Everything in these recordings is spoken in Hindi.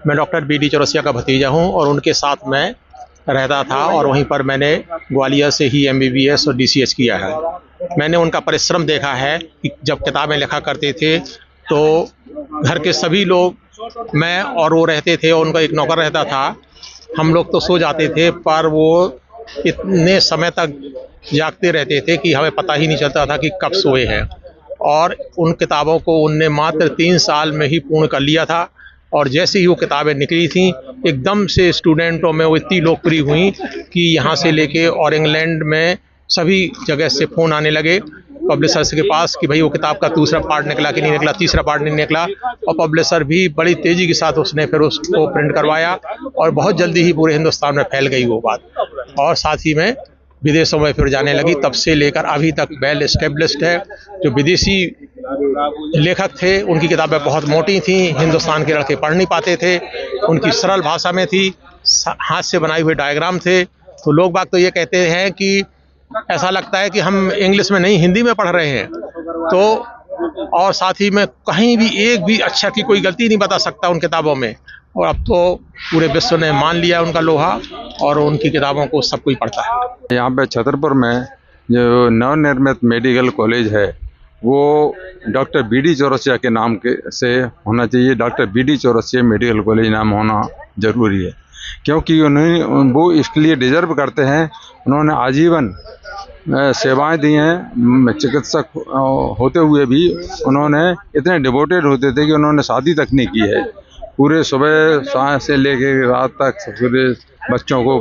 मैं डॉक्टर बी.डी. चौरसिया का भतीजा हूं और उनके साथ मैं रहता था और वहीं पर मैंने ग्वालियर से ही एमबीबीएस और डीसीएच किया है। मैंने उनका परिश्रम देखा है कि जब किताबें लिखा करते थे तो घर के सभी लोग, मैं और वो रहते थे और उनका एक नौकर रहता था, हम लोग तो सो जाते थे पर वो इतने समय तक जागते रहते थे कि हमें पता ही नहीं चलता था कि कब सोए हैं। और उन किताबों को उनने मात्र 3 साल में ही पूर्ण कर लिया था और जैसे ही वो किताबें निकली थीं एकदम से स्टूडेंटों में वो इतनी लोकप्रिय हुई कि यहाँ से लेके और इंग्लैंड में सभी जगह से फ़ोन आने लगे पब्लिशर्स के पास कि भाई वो किताब का दूसरा पार्ट निकला कि नहीं निकला, तीसरा पार्ट नहीं निकला। और पब्लिशर भी बड़ी तेज़ी के साथ उसने फिर उसको प्रिंट करवाया और बहुत जल्दी ही पूरे हिंदुस्तान में फैल गई वो बात और साथ ही में विदेशों में फिर जाने लगी। तब से लेकर अभी तक वेल एस्टेब्लिश्ड है। जो विदेशी लेखक थे उनकी किताबें बहुत मोटी थीं, हिंदुस्तान के लड़के पढ़ नहीं पाते थे, उनकी सरल भाषा में थी, हाथ से बनाए हुए डायग्राम थे। तो लोग बाग तो ये कहते हैं कि ऐसा लगता है कि हम इंग्लिश में नहीं हिंदी में पढ़ रहे हैं। तो और साथ ही में कहीं भी एक भी अक्षर की कोई गलती नहीं बता सकता उन किताबों में। और अब तो पूरे विश्व ने मान लिया उनका लोहा और उनकी किताबों को सब कोई पढ़ता है। यहाँ पे छतरपुर में जो नवनिर्मित मेडिकल कॉलेज है वो डॉक्टर बी.डी. चौरसिया के नाम के से होना चाहिए। Doctor BD. Chaurasia medical college नाम होना ज़रूरी है क्योंकि उन्हें वो इसके लिए डिजर्व करते हैं। उन्होंने आजीवन सेवाएं दी हैं। चिकित्सक होते हुए भी उन्होंने इतने डिवोटेड होते थे कि उन्होंने शादी तक नहीं की है। पूरे सुबह से लेके रात तक पूरे बच्चों को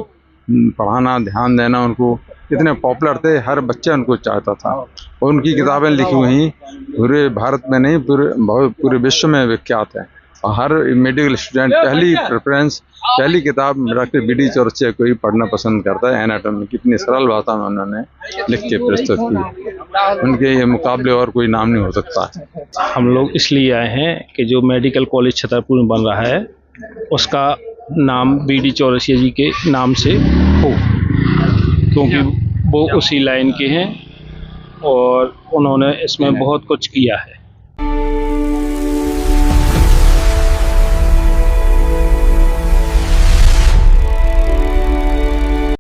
पढ़ाना, ध्यान देना, उनको इतने पॉपुलर थे, हर बच्चा उनको चाहता था। और उनकी किताबें लिखी हुई पूरे भारत में नहीं पूरे विश्व में विख्यात है। और हर मेडिकल स्टूडेंट पहली किताब डॉक्टर बी.डी. चौरसिया को ही पढ़ना पसंद करता है। एनाटॉमी कितनी सरल भाषा में उन्होंने लिख के प्रस्तुत की, उनके ये मुकाबले और कोई नाम नहीं हो सकता। हम लोग इसलिए आए हैं कि जो मेडिकल कॉलेज छतरपुर में बन रहा है उसका नाम बी.डी. चौरसिया जी के नाम से हो, क्योंकि वो उसी लाइन के हैं और उन्होंने इसमें बहुत कुछ किया है।